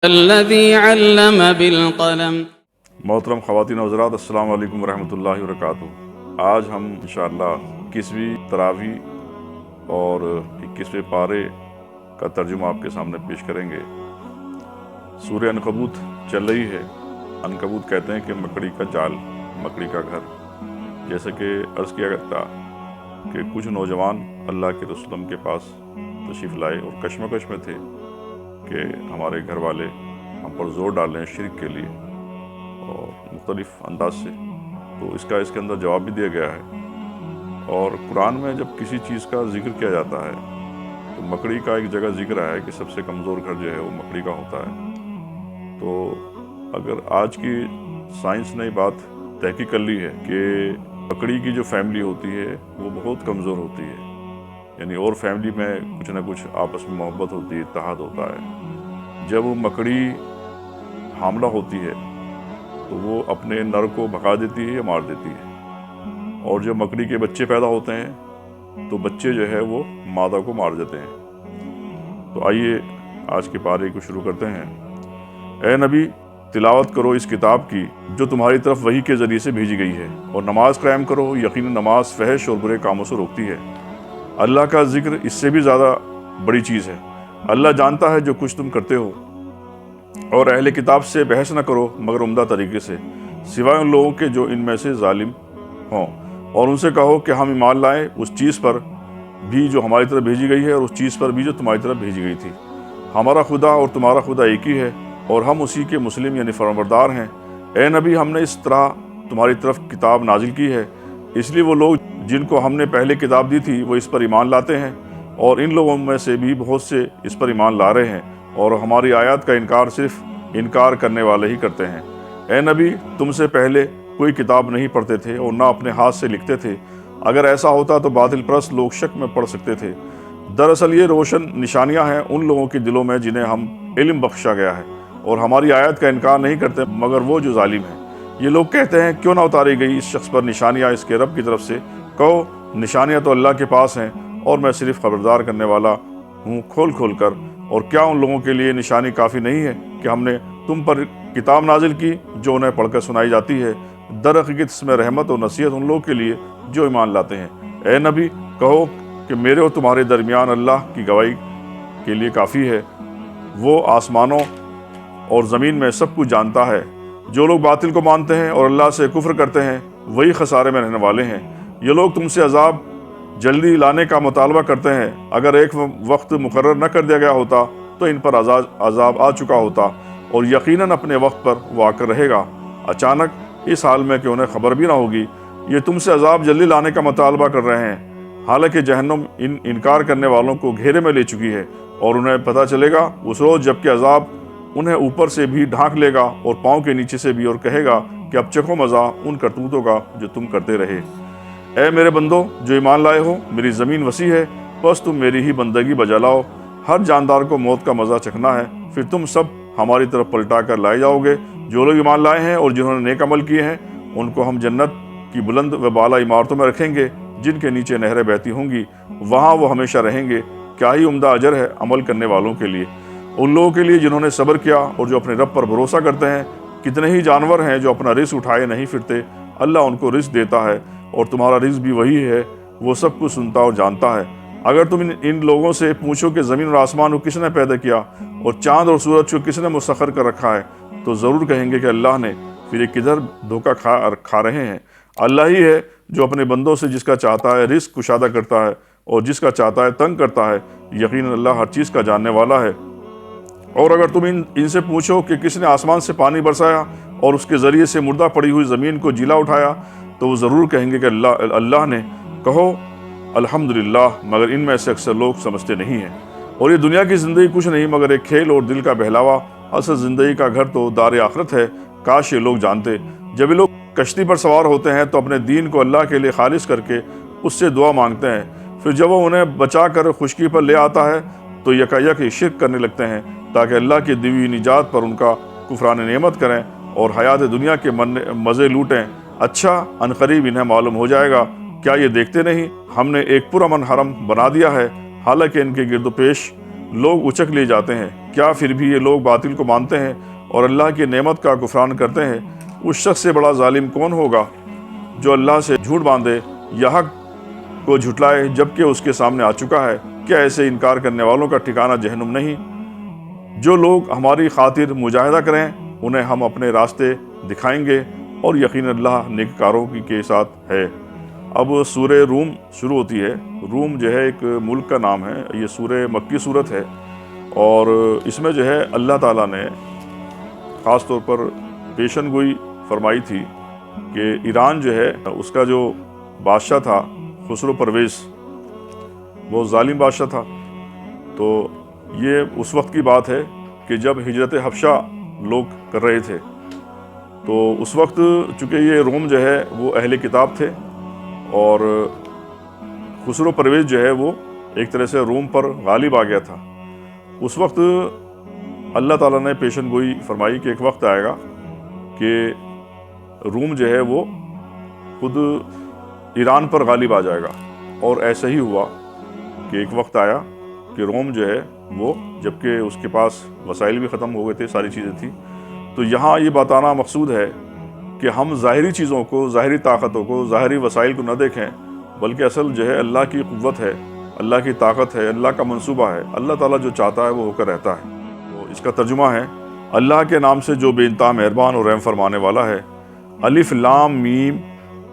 الذي علم بالقلم۔ محترم خواتین و حضرات، السلام علیکم ورحمۃ اللہ وبرکاتہ۔ آج ہم انشاءاللہ 21ویں تراویح اور 21ویں پارے کا ترجمہ آپ کے سامنے پیش کریں گے۔ سورہ عنکبوت چل رہی ہے۔ عنکبوت کہتے ہیں کہ مکڑی کا جال، مکڑی کا گھر۔ جیسے کہ عرض کیا گیا کہ کچھ نوجوان اللہ کے رسول کے پاس تشریف لائے اور کشمکش میں تھے کہ ہمارے گھر والے ہم پر زور ڈال رہے ہیں شرک کے لیے اور مختلف انداز سے، تو اس کے اندر جواب بھی دیا گیا ہے۔ اور قرآن میں جب کسی چیز کا ذکر کیا جاتا ہے تو مکڑی کا ایک جگہ ذکر ہے کہ سب سے کمزور گھر جو ہے وہ مکڑی کا ہوتا ہے۔ تو اگر آج کی سائنس نے بات تحقیق کر لی ہے کہ مکڑی کی جو فیملی ہوتی ہے وہ بہت کمزور ہوتی ہے، یعنی اور فیملی میں کچھ نہ کچھ آپس میں محبت ہوتی ہے، اتحاد ہوتا ہے۔ جب وہ مکڑی حاملہ ہوتی ہے تو وہ اپنے نر کو بھگا دیتی ہے یا مار دیتی ہے، اور جب مکڑی کے بچے پیدا ہوتے ہیں تو بچے جو ہے وہ مادہ کو مار دیتے ہیں۔ تو آئیے آج کے پارے کو شروع کرتے ہیں۔ اے نبی، تلاوت کرو اس کتاب کی جو تمہاری طرف وحی کے ذریعے سے بھیجی گئی ہے، اور نماز قائم کرو، یقیناً نماز فحش اور برے کاموں سے روکتی ہے۔ اللہ کا ذکر اس سے بھی زیادہ بڑی چیز ہے۔ اللہ جانتا ہے جو کچھ تم کرتے ہو۔ اور اہل کتاب سے بحث نہ کرو مگر عمدہ طریقے سے، سوائے ان لوگوں کے جو ان میں سے ظالم ہوں، اور ان سے کہو کہ ہم ایمان لائیں اس چیز پر بھی جو ہماری طرف بھیجی گئی ہے اور اس چیز پر بھی جو تمہاری طرف بھیجی گئی تھی۔ ہمارا خدا اور تمہارا خدا ایک ہی ہے، اور ہم اسی کے مسلم یعنی فرمانبردار ہیں۔ اے نبی، ہم نے اس طرح تمہاری طرف کتاب نازل کی ہے، اس لیے وہ لوگ جن کو ہم نے پہلے کتاب دی تھی وہ اس پر ایمان لاتے ہیں، اور ان لوگوں میں سے بھی بہت سے اس پر ایمان لا رہے ہیں، اور ہماری آیات کا انکار صرف انکار کرنے والے ہی کرتے ہیں۔ اے نبی، تم سے پہلے کوئی کتاب نہیں پڑھتے تھے اور نہ اپنے ہاتھ سے لکھتے تھے، اگر ایسا ہوتا تو باطل پرست لوگ شک میں پڑ سکتے تھے۔ دراصل یہ روشن نشانیاں ہیں ان لوگوں کے دلوں میں جنہیں ہم علم بخشا گیا ہے، اور ہماری آیات کا انکار نہیں کرتے مگر وہ جو ظالم ہیں۔ یہ لوگ کہتے ہیں کیوں نہ اتاری گئی اس شخص پر نشانیاں اس کے رب کی طرف سے؟ کہو، نشانیاں تو اللہ کے پاس ہیں، اور میں صرف خبردار کرنے والا ہوں کھول کھول کر۔ اور کیا ان لوگوں کے لیے نشانی کافی نہیں ہے کہ ہم نے تم پر کتاب نازل کی جو انہیں پڑھ کر سنائی جاتی ہے؟ در حقیقت اس میں رحمت اور نصیحت ان لوگوں کے لیے جو ایمان لاتے ہیں۔ اے نبی، کہو کہ میرے اور تمہارے درمیان اللہ کی گواہی کے لیے کافی ہے، وہ آسمانوں اور زمین میں سب کچھ جانتا ہے۔ جو لوگ باطل کو مانتے ہیں اور اللہ سے کفر کرتے ہیں وہی خسارے میں رہنے والے ہیں۔ یہ لوگ تم سے عذاب جلدی لانے کا مطالبہ کرتے ہیں، اگر ایک وقت مقرر نہ کر دیا گیا ہوتا تو ان پر عذاب آ چکا ہوتا، اور یقیناً اپنے وقت پر وہ آ کر رہے گا، اچانک، اس حال میں کہ انہیں خبر بھی نہ ہوگی۔ یہ تم سے عذاب جلدی لانے کا مطالبہ کر رہے ہیں، حالانکہ جہنم انکار کرنے والوں کو گھیرے میں لے چکی ہے، اور انہیں پتہ چلے گا اس روز جب کہ عذاب انہیں اوپر سے بھی ڈھانک لے گا اور پاؤں کے نیچے سے بھی، اور کہے گا کہ اب چکھو مزہ ان کرتوتوں کا جو تم کرتے رہے۔ اے میرے بندو جو ایمان لائے ہو، میری زمین وسیع ہے، بس تم میری ہی بندگی بجا لاؤ۔ ہر جاندار کو موت کا مزہ چکھنا ہے، پھر تم سب ہماری طرف پلٹا کر لائے جاؤ گے۔ جو لوگ ایمان لائے ہیں اور جنہوں نے نیک عمل کیے ہیں ان کو ہم جنت کی بلند و بالا عمارتوں میں رکھیں گے جن کے نیچے نہریں بہتی ہوں گی، وہاں وہ ہمیشہ رہیں گے۔ کیا ہی عمدہ اجر ہے عمل کرنے والوں کے لیے، ان لوگوں کے لیے جنہوں نے صبر کیا اور جو اپنے رب پر بھروسہ کرتے ہیں۔ کتنے ہی جانور ہیں جو اپنا رزق اٹھائے نہیں پھرتے، اللہ ان کو رزق دیتا ہے، اور تمہارا رزق بھی وہی ہے، وہ سب کچھ سنتا اور جانتا ہے۔ اگر تم ان لوگوں سے پوچھو کہ زمین اور آسمان کو کس نے پیدا کیا اور چاند اور سورج کو کس نے مسخر کر رکھا ہے، تو ضرور کہیں گے کہ اللہ نے، پھر یہ کدھر دھوکہ کھا رہے ہیں۔ اللہ ہی ہے جو اپنے بندوں سے جس کا چاہتا ہے رزق کشادہ کرتا ہے اور جس کا چاہتا ہے تنگ کرتا ہے، یقیناً اللہ ہر چیز کا جاننے والا ہے۔ اور اگر تم ان سے پوچھو کہ کس نے آسمان سے پانی برسایا اور اس کے ذریعے سے مردہ پڑی ہوئی زمین کو جیلا اٹھایا، تو وہ ضرور کہیں گے کہ اللہ نے۔ کہو الحمدللہ، مگر ان میں سے اکثر لوگ سمجھتے نہیں ہیں۔ اور یہ دنیا کی زندگی کچھ نہیں مگر ایک کھیل اور دل کا بہلاوا، اصل زندگی کا گھر تو دار آخرت ہے۔ کاش یہ لوگ جانتے۔ جب یہ لوگ کشتی پر سوار ہوتے ہیں تو اپنے دین کو اللہ کے لیے خالص کر کے اس سے دعا مانگتے ہیں، پھر جب وہ انہیں بچا کر خشکی پر لے آتا ہے تو یکایک شرک کرنے لگتے ہیں، تاکہ اللہ کی دی ہوئی نجات پر ان کا کفران نعمت کریں اور حیات دنیا کے مزے لوٹیں۔ اچھا، عنقریب انہیں معلوم ہو جائے گا، کیا یہ دیکھتے نہیں ہم نے ایک پرامن حرم بنا دیا ہے، حالانکہ ان کے گرد و پیش لوگ اچک لیے جاتے ہیں۔ کیا پھر بھی یہ لوگ باطل کو مانتے ہیں اور اللہ کی نعمت کا کفران کرتے ہیں؟ اس شخص سے بڑا ظالم کون ہوگا جو اللہ سے جھوٹ باندھے یا حق کو جھٹلائے جبکہ اس کے سامنے آ چکا ہے؟ کیا ایسے انکار کرنے والوں کا ٹھکانہ جہنم نہیں؟ جو لوگ ہماری خاطر مجاہدہ کریں انہیں ہم اپنے راستے دکھائیں گے، اور یقین اللہ نیککاروں کے ساتھ ہے۔ اب سورہ روم شروع ہوتی ہے۔ روم جو ہے ایک ملک کا نام ہے، یہ سورہ مکی صورت ہے، اور اس میں جو ہے اللہ تعالیٰ نے خاص طور پر پیشن گوئی فرمائی تھی کہ ایران جو ہے اس کا جو بادشاہ تھا خسرو پرویز، وہ ظالم بادشاہ تھا۔ تو یہ اس وقت کی بات ہے کہ جب ہجرت حبشہ لوگ کر رہے تھے، تو اس وقت چونکہ یہ روم جو ہے وہ اہل کتاب تھے، اور خسرو پرویز جو ہے وہ ایک طرح سے روم پر غالب آ گیا تھا۔ اس وقت اللہ تعالیٰ نے پیشن گوئی فرمائی کہ ایک وقت آئے گا کہ روم جو ہے وہ خود ایران پر غالب آ جائے گا، اور ایسا ہی ہوا کہ ایک وقت آیا کہ روم جو ہے وہ، جبکہ اس کے پاس وسائل بھی ختم ہو گئے تھے، ساری چیزیں تھیں۔ تو یہاں یہ بتانا مقصود ہے کہ ہم ظاہری چیزوں کو، ظاہری طاقتوں کو، ظاہری وسائل کو نہ دیکھیں، بلکہ اصل جو ہے اللہ کی قوت ہے، اللہ کی طاقت ہے، اللہ کا منصوبہ ہے۔ اللہ تعالیٰ جو چاہتا ہے وہ ہو کر رہتا ہے۔ تو اس کا ترجمہ ہے اللہ کے نام سے جو بے انتہا مہربان اور رحم فرمانے والا ہے۔ الف لام میم،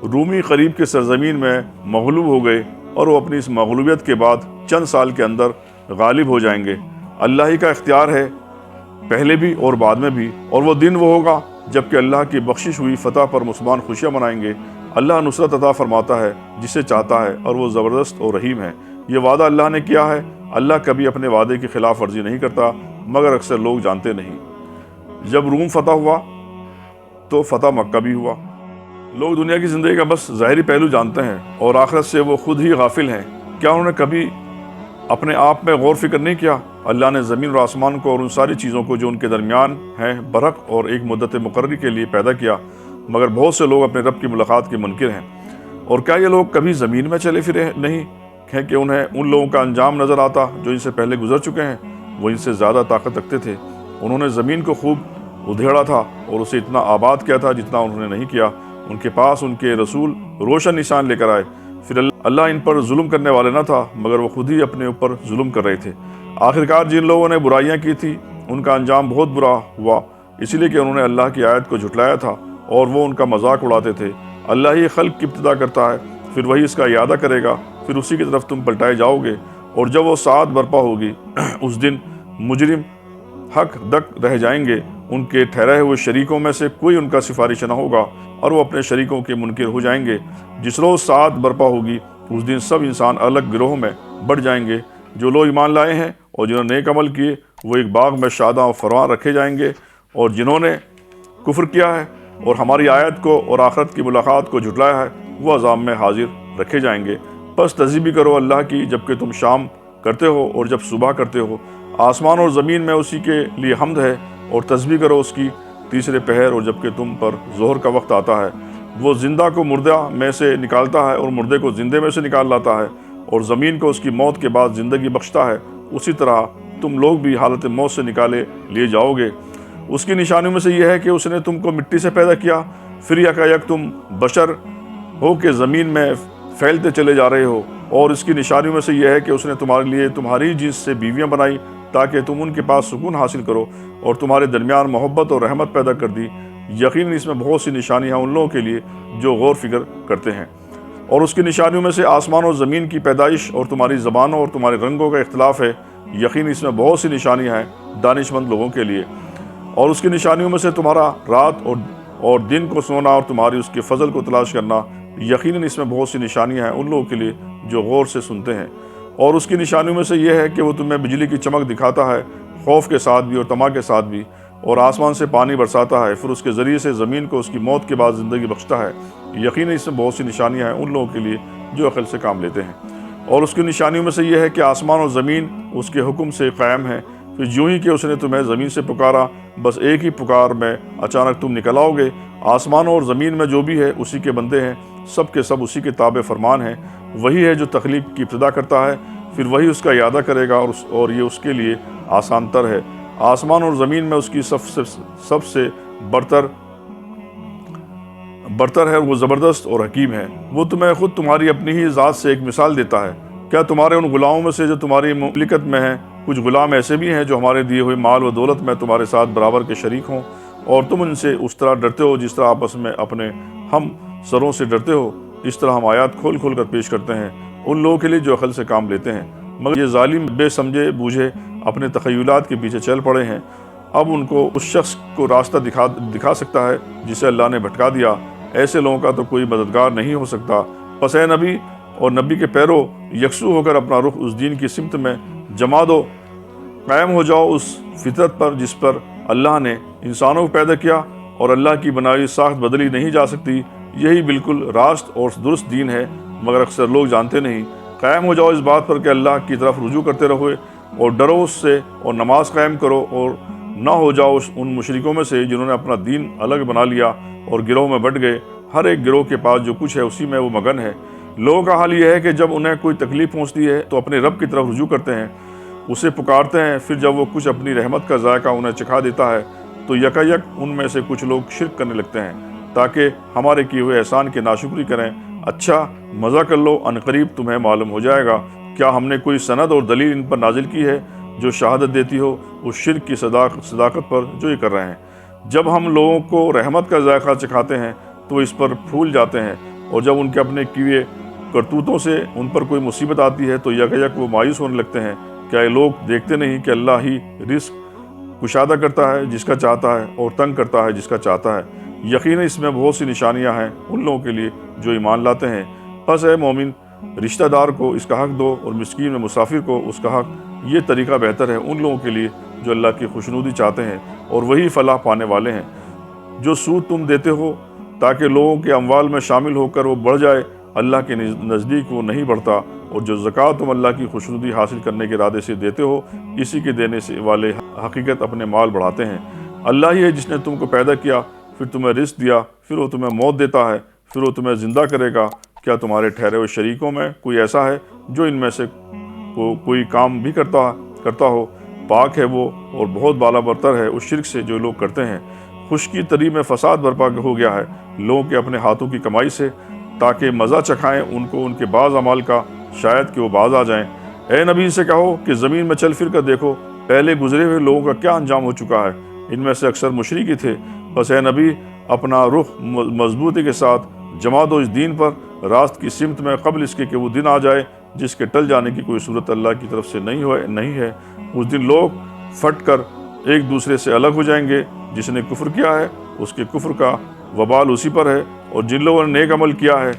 رومی قریب کی سرزمین میں مغلوب ہو گئے، اور وہ اپنی اس مغلوبیت کے بعد چند سال کے اندر غالب ہو جائیں گے۔ اللہ ہی کا اختیار ہے، پہلے بھی اور بعد میں بھی، اور وہ دن وہ ہوگا جبکہ اللہ کی بخشش ہوئی فتح پر مسلمان خوشیاں منائیں گے۔ اللہ نصرت عطا فرماتا ہے جسے چاہتا ہے، اور وہ زبردست اور رحیم ہے۔ یہ وعدہ اللہ نے کیا ہے، اللہ کبھی اپنے وعدے کی خلاف ورزی نہیں کرتا، مگر اکثر لوگ جانتے نہیں۔ جب روم فتح ہوا تو فتح مکہ بھی ہوا۔ لوگ دنیا کی زندگی کا بس ظاہری پہلو جانتے ہیں، اور آخرت سے وہ خود ہی غافل ہیں۔ کیا انہوں نے کبھی اپنے آپ میں غور فکر نہیں کیا؟ اللہ نے زمین اور آسمان کو اور ان ساری چیزوں کو جو ان کے درمیان ہیں برحق اور ایک مدت مقرری کے لیے پیدا کیا، مگر بہت سے لوگ اپنے رب کی ملاقات کے منکر ہیں۔ اور کیا یہ لوگ کبھی زمین میں چلے پھرے نہیں ہیں کہ انہیں ان لوگوں کا انجام نظر آتا جو ان سے پہلے گزر چکے ہیں؟ وہ ان سے زیادہ طاقت رکھتے تھے، انہوں نے زمین کو خوب ادھیڑا تھا اور اسے اتنا آباد کیا تھا جتنا انہوں نے نہیں کیا۔ ان کے پاس ان کے رسول روشن نشان لے کر آئے، پھر اللہ ان پر ظلم کرنے والے نہ تھا، مگر وہ خود ہی اپنے اوپر ظلم کر رہے تھے۔ آخرکار جن لوگوں نے برائیاں کی تھی ان کا انجام بہت برا ہوا، اس لیے کہ انہوں نے اللہ کی آیت کو جھٹلایا تھا اور وہ ان کا مذاق اڑاتے تھے۔ اللہ ہی خلق کی ابتدا کرتا ہے، پھر وہی اس کا اعادہ کرے گا، پھر اسی کی طرف تم پلٹائے جاؤ گے۔ اور جب وہ ساعت برپا ہوگی اس دن مجرم حق دک رہ جائیں گے، ان کے ٹھہرائے ہوئے شریکوں میں سے کوئی ان کا سفارش نہ ہوگا، اور وہ اپنے شریکوں کے منکر ہو جائیں گے۔ جس روز ساعت برپا ہوگی اس دن سب انسان الگ گروہوں میں بڑھ جائیں گے۔ جو لوگ ایمان لائے ہیں اور جنہوں نے نیک عمل کیے وہ ایک باغ میں شاداں و فراں رکھے جائیں گے، اور جنہوں نے کفر کیا ہے اور ہماری آیت کو اور آخرت کی ملاقات کو جھٹلایا ہے وہ عذاب میں حاضر رکھے جائیں گے۔ بس تسبیح کرو اللہ کی جبکہ تم شام کرتے ہو اور جب صبح کرتے ہو۔ آسمان اور زمین میں اسی کے لیے حمد ہے، اور تسبیح کرو اس کی تیسرے پہر اور جبکہ تم پر ظہر کا وقت آتا ہے۔ وہ زندہ کو مردہ میں سے نکالتا ہے اور مردے کو زندے میں سے نکال لاتا ہے، اور زمین کو اس کی موت کے بعد زندگی بخشتا ہے۔ اسی طرح تم لوگ بھی حالت موت سے نکالے لیے جاؤ گے۔ اس کی نشانیوں میں سے یہ ہے کہ اس نے تم کو مٹی سے پیدا کیا، پھر یکایک تم بشر ہو کہ زمین میں پھیلتے چلے جا رہے ہو۔ اور اس کی نشانیوں میں سے یہ ہے کہ اس نے تمہارے لیے تمہاری جنس سے بیویاں بنائی تاکہ تم ان کے پاس سکون حاصل کرو، اور تمہارے درمیان محبت اور رحمت پیدا کر دی۔ یقیناً اس میں بہت سی نشانیاں ان لوگوں کے لیے جو غور فکر کرتے ہیں۔ اور اس کی نشانیوں میں سے آسمان اور زمین کی پیدائش اور تمہاری زبانوں اور تمہارے رنگوں کا اختلاف ہے۔ یقیناً اس میں بہت سی نشانیاں ہیں دانش مند لوگوں کے لیے۔ اور اس کی نشانیوں میں سے تمہارا رات اور دن کو سونا اور تمہاری اس کے فضل کو تلاش کرنا۔ یقیناً اس میں بہت سی نشانیاں ہیں ان لوگوں کے لیے جو غور سے سنتے ہیں۔ اور اس کی نشانیوں میں سے یہ ہے کہ وہ تمہیں بجلی کی چمک دکھاتا ہے، خوف کے ساتھ بھی اور طمع کے ساتھ بھی، اور آسمان سے پانی برساتا ہے، پھر اس کے ذریعے سے زمین کو اس کی موت کے بعد زندگی بخشتا ہے۔ یقیناً اس میں بہت سی نشانیاں ہیں ان لوگوں کے لیے جو عقل سے کام لیتے ہیں۔ اور اس کی نشانیوں میں سے یہ ہے کہ آسمان اور زمین اس کے حکم سے قائم ہیں، پھر یوں ہی کہ اس نے تمہیں زمین سے پکارا، بس ایک ہی پکار میں اچانک تم نکل آؤ گے۔ آسمان اور زمین میں جو بھی ہے اسی کے بندے ہیں، سب کے سب اسی کے تابع فرمان ہیں۔ وہی ہے جو تخلیق کی ابتدا کرتا ہے، پھر وہی اس کا اعادہ کرے گا، اور یہ اس کے لیے آسان تر ہے۔ آسمان اور زمین میں اس کی سب سے برتر ہے، وہ زبردست اور حکیم ہے۔ وہ تمہیں خود تمہاری اپنی ہی ذات سے ایک مثال دیتا ہے۔ کیا تمہارے ان غلاموں میں سے جو تمہاری مملکت میں ہیں کچھ غلام ایسے بھی ہیں جو ہمارے دیے ہوئے مال و دولت میں تمہارے ساتھ برابر کے شریک ہوں، اور تم ان سے اس طرح ڈرتے ہو جس طرح آپس میں اپنے ہم سروں سے ڈرتے ہو؟ اس طرح ہم آیات کھول کھول کر پیش کرتے ہیں ان لوگوں کے لیے جو عقل سے کام لیتے ہیں، مگر یہ ظالم بے سمجھے بوجھے اپنے تخیلات کے پیچھے چل پڑے ہیں۔ اب ان کو اس شخص کو راستہ دکھا سکتا ہے جسے اللہ نے بھٹکا دیا۔ ایسے لوگوں کا تو کوئی مددگار نہیں ہو سکتا۔ پس اے نبی اور نبی کے پیرو، یکسو ہو کر اپنا رخ اس دین کی سمت میں جما دو، قائم ہو جاؤ اس فطرت پر جس پر اللہ نے انسانوں کو پیدا کیا، اور اللہ کی بنائی ساخت بدلی نہیں جا سکتی۔ یہی بالکل راست اور درست دین ہے، مگر اکثر لوگ جانتے نہیں۔ قائم ہو جاؤ اس بات پر کہ اللہ کی طرف رجوع کرتے رہو، اور ڈرو اس سے، اور نماز قائم کرو، اور نہ ہو جاؤ ان مشرکوں میں سے جنہوں نے اپنا دین الگ بنا لیا اور گروہ میں بٹ گئے۔ ہر ایک گروہ کے پاس جو کچھ ہے اسی میں وہ مگن ہے۔ لوگوں کا حال یہ ہے کہ جب انہیں کوئی تکلیف پہنچتی ہے تو اپنے رب کی طرف رجوع کرتے ہیں، اسے پکارتے ہیں، پھر جب وہ کچھ اپنی رحمت کا ذائقہ انہیں چکھا دیتا ہے تو یکایک ان میں سے کچھ لوگ شرک کرنے لگتے ہیں تاکہ ہمارے کیے ہوئے احسان کی ناشکری کریں۔ اچھا مزہ کر لو، عنقریب تمہیں معلوم ہو جائے گا۔ کیا ہم نے کوئی سند اور دلیل ان پر نازل کی ہے جو شہادت دیتی ہو اس شرک کی صداقت پر جو یہ کر رہے ہیں؟ جب ہم لوگوں کو رحمت کا ذائقہ چکھاتے ہیں تو اس پر پھول جاتے ہیں، اور جب ان کے اپنے کیے کرتوتوں سے ان پر کوئی مصیبت آتی ہے تو یکایک وہ مایوس ہونے لگتے ہیں۔ کیا یہ لوگ دیکھتے نہیں کہ اللہ ہی رزق کشادہ کرتا ہے جس کا چاہتا ہے، اور تنگ کرتا ہے جس کا چاہتا ہے؟ یقیناً اس میں بہت سی نشانیاں ہیں ان لوگوں کے لیے جو ایمان لاتے ہیں۔ پس اے مومن، رشتہ دار کو اس کا حق دو، اور مسکین و مسافر کو اس کا حق۔ یہ طریقہ بہتر ہے ان لوگوں کے لیے جو اللہ کی خوشنودی چاہتے ہیں، اور وہی فلاح پانے والے ہیں۔ جو سود تم دیتے ہو تاکہ لوگوں کے اموال میں شامل ہو کر وہ بڑھ جائے، اللہ کے نزدیک وہ نہیں بڑھتا، اور جو زکوٰۃ تم اللہ کی خوشنودی حاصل کرنے کے ارادے سے دیتے ہو، اسی کے دینے سے والے حقیقت اپنے مال بڑھاتے ہیں۔ اللہ ہی ہے جس نے تم کو پیدا کیا، پھر تمہیں رزق دیا، پھر وہ تمہیں موت دیتا ہے، پھر وہ تمہیں زندہ کرے گا۔ کیا تمہارے ٹھہرے ہوئے شریکوں میں کوئی ایسا ہے جو ان میں سے کوئی کام بھی کرتا ہو؟ پاک ہے وہ اور بہت بالا برتر ہے اس شرک سے جو لوگ کرتے ہیں۔ خشکی تری میں فساد برپا ہو گیا ہے لوگوں کے اپنے ہاتھوں کی کمائی سے، تاکہ مزہ چکھائیں ان کو ان کے بعض اعمال کا، شاید کہ وہ باز آ جائیں۔ اے نبی سے کہو کہ زمین میں چل پھر کر دیکھو پہلے گزرے ہوئے لوگوں کا کیا انجام ہو چکا ہے، ان میں سے اکثر مشرک ہی تھے۔ بس اے نبی، اپنا رخ مضبوطی کے ساتھ جما دو اس دین پر، راست کی سمت میں، قبل اس کے کہ وہ دن آ جائے جس کے ٹل جانے کی کوئی صورت اللہ کی طرف سے نہیں ہے۔ اس دن لوگ پھٹ کر ایک دوسرے سے الگ ہو جائیں گے۔ جس نے کفر کیا ہے اس کے کفر کا وبال اسی پر ہے، اور جن لوگوں نے نیک عمل کیا ہے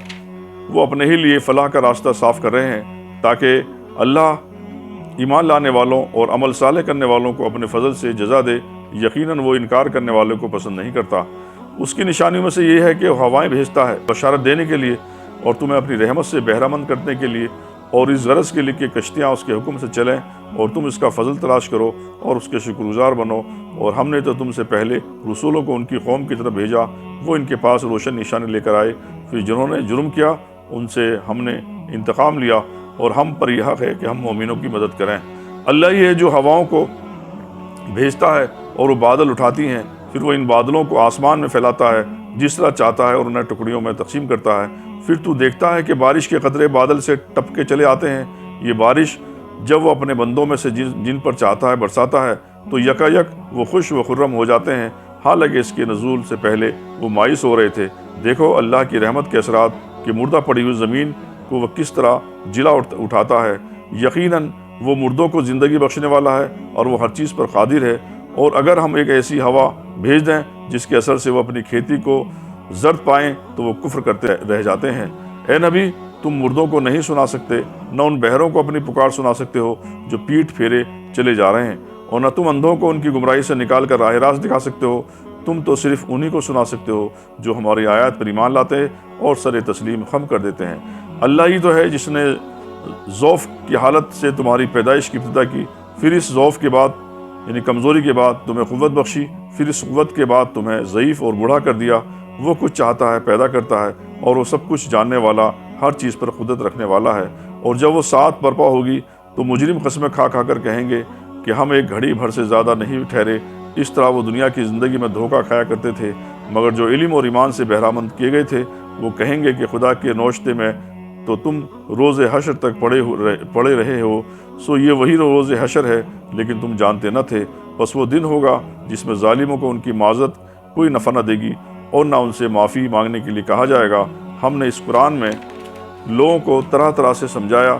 وہ اپنے ہی لیے فلاح کا راستہ صاف کر رہے ہیں، تاکہ اللہ ایمان لانے والوں اور عمل صالح کرنے والوں کو اپنے فضل سے جزا دے۔ یقیناً وہ انکار کرنے والوں کو پسند نہیں کرتا۔ اس کی نشانیوں میں سے یہ ہے کہ وہ ہوائیں بھیجتا ہے بشارت دینے کے لیے، اور تمہیں اپنی رحمت سے بہرہ مند کرنے کے لیے، اور اس غرض کے لیے کہ کشتیاں اس کے حکم سے چلیں، اور تم اس کا فضل تلاش کرو اور اس کے شکر گزار بنو۔ اور ہم نے تو تم سے پہلے رسولوں کو ان کی قوم کی طرف بھیجا، وہ ان کے پاس روشن نشانے لے کر آئے، پھر جنہوں نے جرم کیا ان سے ہم نے انتقام لیا، اور ہم پر یہ حق ہے کہ ہم مومنوں کی مدد کریں۔ اللہ ہی ہے جو ہواؤں کو بھیجتا ہے اور وہ بادل اٹھاتی ہیں، پھر وہ ان بادلوں کو آسمان میں پھیلاتا ہے جس طرح چاہتا ہے، اور انہیں ٹکڑیوں میں تقسیم کرتا ہے۔ پھر تو دیکھتا ہے کہ بارش کے قطرے بادل سے ٹپ کے چلے آتے ہیں۔ یہ بارش جب وہ اپنے بندوں میں سے جن پر چاہتا ہے برساتا ہے تو یکایک وہ خوش و خرم ہو جاتے ہیں، حالانکہ اس کے نزول سے پہلے وہ مایوس ہو رہے تھے۔ دیکھو اللہ کی رحمت کے اثرات کہ مردہ پڑی ہوئی زمین کو وہ کس طرح جلا اٹھاتا ہے۔ یقیناً وہ مردوں کو زندگی بخشنے والا ہے، اور وہ ہر چیز پر قادر ہے۔ اور اگر ہم ایک ایسی ہوا بھیج دیں جس کے اثر سے وہ اپنی کھیتی کو زرد پائیں تو وہ کفر کرتے رہ جاتے ہیں۔ اے نبی، تم مردوں کو نہیں سنا سکتے، نہ ان بہروں کو اپنی پکار سنا سکتے ہو جو پیٹھ پھیرے چلے جا رہے ہیں، اور نہ تم اندھوں کو ان کی گمراہی سے نکال کر راہ راست دکھا سکتے ہو۔ تم تو صرف انہی کو سنا سکتے ہو جو ہماری آیات پر ایمان لاتے ہیں اور سر تسلیم خم کر دیتے ہیں۔ اللہ ہی تو ہے جس نے ضعف کی حالت سے تمہاری پیدائش کی ابتدا کی، پھر اس ضعف کے بعد یعنی کمزوری کے بعد تمہیں قوت بخشی، پھر اس قوت کے بعد تمہیں ضعیف اور بوڑھا کر دیا۔ وہ کچھ چاہتا ہے پیدا کرتا ہے، اور وہ سب کچھ جاننے والا، ہر چیز پر قدرت رکھنے والا ہے۔ اور جب وہ سات برپا ہوگی تو مجرم قسمیں کھا کھا کر کہیں گے کہ ہم ایک گھڑی بھر سے زیادہ نہیں ٹھہرے۔ اس طرح وہ دنیا کی زندگی میں دھوکہ کھایا کرتے تھے، مگر جو علم اور ایمان سے بہرامند کیے گئے تھے وہ کہیں گے کہ خدا کے نوشتے میں تو تم روز حشر تک پڑے رہے ہو، سو یہ وہی روز حشر ہے، لیکن تم جانتے نہ تھے۔ بس وہ دن ہوگا جس میں ظالموں کو ان کی معذرت کوئی نفع نہ دے گی اور نہ ان سے معافی مانگنے کے لیے کہا جائے گا۔ ہم نے اس قرآن میں لوگوں کو طرح طرح سے سمجھایا،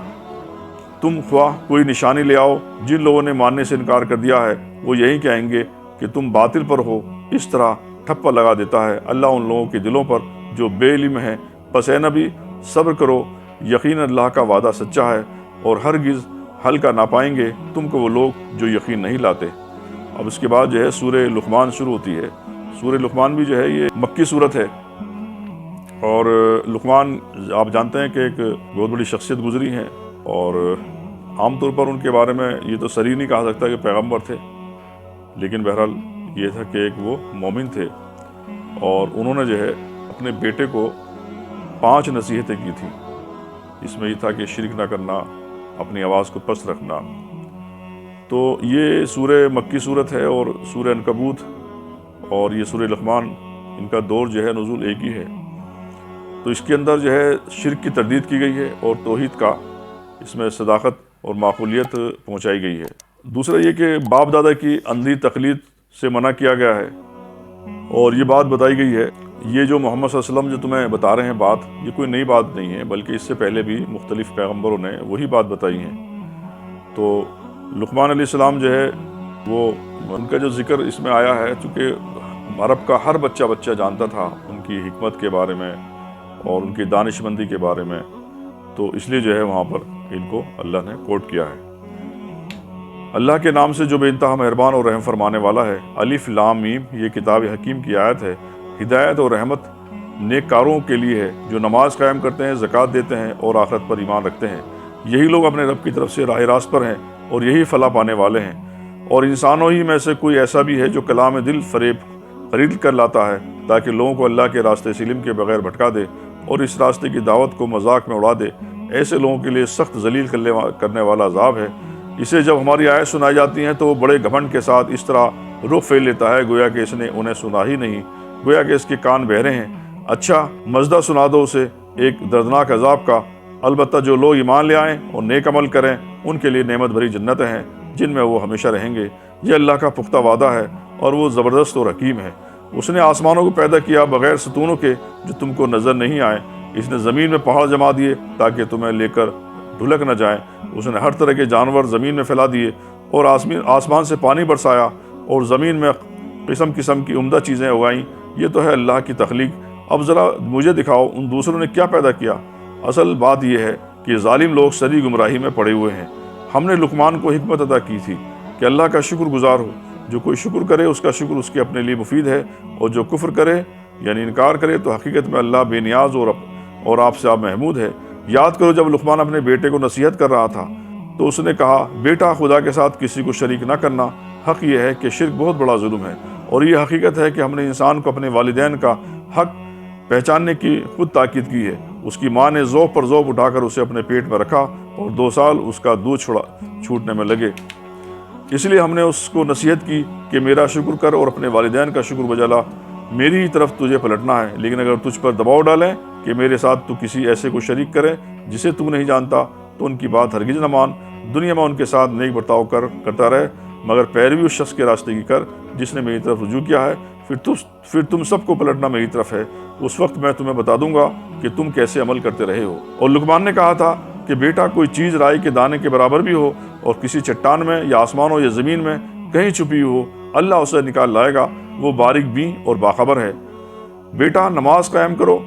تم خواہ کوئی نشانی لے آؤ۔ جن لوگوں نے ماننے سے انکار کر دیا ہے وہ یہی کہیں گے کہ تم باطل پر ہو۔ اس طرح ٹھپا لگا دیتا ہے اللہ ان لوگوں کے دلوں پر جو بے علم ہیں۔ پس اے نبی صبر کرو، یقین اللہ کا وعدہ سچا ہے اور ہرگز ہلکا نہ پائیں گے تم کو وہ لوگ جو یقین نہیں لاتے۔ اب اس کے بعد جو ہے سورہ لقمان شروع ہوتی ہے۔ سورہ لقمان بھی جو ہے یہ مکی صورت ہے، اور لقمان آپ جانتے ہیں کہ ایک بہت بڑی شخصیت گزری ہے، اور عام طور پر ان کے بارے میں یہ تو صریح نہیں کہا سکتا کہ پیغمبر تھے، لیکن بہرحال یہ تھا کہ ایک وہ مومن تھے، اور انہوں نے جو ہے اپنے بیٹے کو 5 نصیحتیں کی تھی۔ اس میں یہ تھا کہ شرک نہ کرنا، اپنی آواز کو پست رکھنا۔ تو یہ سورہ مکی صورت ہے، اور سورہ عنکبوت اور یہ سورہ لقمان ان کا دور جو ہے نزول ایک ہی ہے۔ تو اس کے اندر جو ہے شرک کی تردید کی گئی ہے اور توحید کا اس میں صداقت اور معقولیت پہنچائی گئی ہے۔ دوسرا یہ کہ باپ دادا کی اندھی تقلید سے منع کیا گیا ہے، اور یہ بات بتائی گئی ہے، یہ جو محمد صلی اللہ علیہ وسلم جو تمہیں بتا رہے ہیں بات، یہ کوئی نئی بات نہیں ہے، بلکہ اس سے پہلے بھی مختلف پیغمبروں نے وہی بات بتائی ہیں۔ تو لقمان علیہ السلام جو ہے وہ ان کا جو ذکر اس میں آیا ہے، چونکہ عرب کا ہر بچہ جانتا تھا ان کی حکمت کے بارے میں اور ان کی دانش مندی کے بارے میں، تو اس لیے جو ہے وہاں پر ان کو اللہ نے کوٹ کیا ہے۔ اللہ کے نام سے جو بے انتہا مہربان اور رحم فرمانے والا ہے۔ الف لام میم، یہ کتاب حکیم کی آیت ہے، ہدایت اور رحمت نیک کاروں کے لیے ہے جو نماز قائم کرتے ہیں، زکوٰۃ دیتے ہیں اور آخرت پر ایمان رکھتے ہیں۔ یہی لوگ اپنے رب کی طرف سے راہ راست پر ہیں اور یہی فلاح پانے والے ہیں۔ اور انسانوں ہی میں سے کوئی ایسا بھی ہے جو کلام دل فریب خرید کر لاتا ہے تاکہ لوگوں کو اللہ کے راستے سے علم کے بغیر بھٹکا دے اور اس راستے کی دعوت کو مذاق میں اڑا دے۔ ایسے لوگوں کے لیے سخت ذلیل کرنے والا عذاب ہے۔ اسے جب ہماری آیت سنائی جاتی ہیں تو وہ بڑے گھمنڈ کے ساتھ اس طرح رخ پھیر لیتا ہے گویا کہ اس نے انہیں سنا ہی نہیں، گویا کہ اس کے کان بہرے ہیں۔ اچھا مزدہ سنا دو اسے ایک دردناک عذاب کا، البتہ جو لوگ ایمان لے آئیں اور نیک عمل کریں ان کے لیے نعمت بھری جنتیں ہیں جن میں وہ ہمیشہ رہیں گے۔ یہ اللہ کا پختہ وعدہ ہے اور وہ زبردست اور حکیم ہے۔ اس نے آسمانوں کو پیدا کیا بغیر ستونوں کے جو تم کو نظر نہیں آئے۔ اس نے زمین میں پہاڑ جما دیے تاکہ تمہیں لے کر ڈھلک نہ جائیں۔ اس نے ہر طرح کے جانور زمین میں پھیلا دیے اور آسمان سے پانی برسایا اور زمین میں قسم قسم کی عمدہ چیزیں اگائیں۔ یہ تو ہے اللہ کی تخلیق۔ اب ذرا مجھے دکھاؤ ان دوسروں نے کیا پیدا کیا۔ اصل بات یہ ہے کہ ظالم لوگ سری گمراہی میں پڑے ہوئے ہیں۔ ہم نے لقمان کو حکمت عطا کی تھی کہ اللہ کا شکر گزار ہو۔ جو کوئی شکر کرے اس کا شکر اس کے اپنے لیے مفید ہے، اور جو کفر کرے یعنی انکار کرے تو حقیقت میں اللہ بے نیاز اور آپ سے آپ محمود ہے۔ یاد کرو جب لقمان اپنے بیٹے کو نصیحت کر رہا تھا تو اس نے کہا، بیٹا خدا کے ساتھ کسی کو شریک نہ کرنا۔ حق یہ ہے کہ شرک بہت بڑا ظلم ہے، اور یہ حقیقت ہے کہ ہم نے انسان کو اپنے والدین کا حق پہچاننے کی خود تاکید کی ہے۔ اس کی ماں نے ذوق پر ذوق اٹھا کر اسے اپنے پیٹ میں رکھا اور 2 سال اس کا دودھ چھوٹنے میں لگے۔ اس لیے ہم نے اس کو نصیحت کی کہ میرا شکر کر اور اپنے والدین کا شکر بجا لا۔ میری ہی طرف تجھے پلٹنا ہے، لیکن اگر تجھ پر دباؤ ڈالیں کہ میرے ساتھ تو کسی ایسے کو شریک کرے جسے تو نہیں جانتا تو ان کی بات ہرگز نہ مان۔ دنیا میں ان کے ساتھ نیک برتاؤ کرتا رہے، مگر پیروی اس شخص کے راستے کی کر جس نے میری طرف رجوع کیا ہے۔ پھر تم سب کو پلٹنا میری طرف ہے۔ اس وقت میں تمہیں بتا دوں گا کہ تم کیسے عمل کرتے رہے ہو۔ اور لقمان نے کہا تھا کہ بیٹا کوئی چیز رائی کے دانے کے برابر بھی ہو اور کسی چٹان میں یا آسمانوں یا زمین میں کہیں چھپی ہو، اللہ اسے نکال لائے گا۔ وہ باریک بین اور باخبر ہے۔ بیٹا نماز قائم کرو،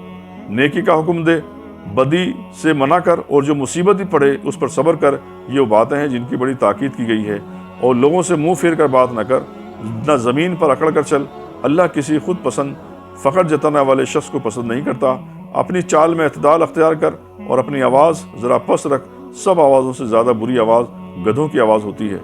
نیکی کا حکم دے، بدی سے منع کر، اور جو مصیبت ہی پڑے اس پر صبر کر۔ یہ وہ باتیں ہیں جن کی بڑی تاکید کی گئی ہے۔ اور لوگوں سے منہ پھیر کر بات نہ کر، نہ زمین پر اکڑ کر چل۔ اللہ کسی خود پسند فخر جتانے والے شخص کو پسند نہیں کرتا۔ اپنی چال میں اعتدال اختیار کر اور اپنی آواز ذرا پست رکھ۔ سب آوازوں سے زیادہ بری آواز گدھوں کی آواز ہوتی ہے۔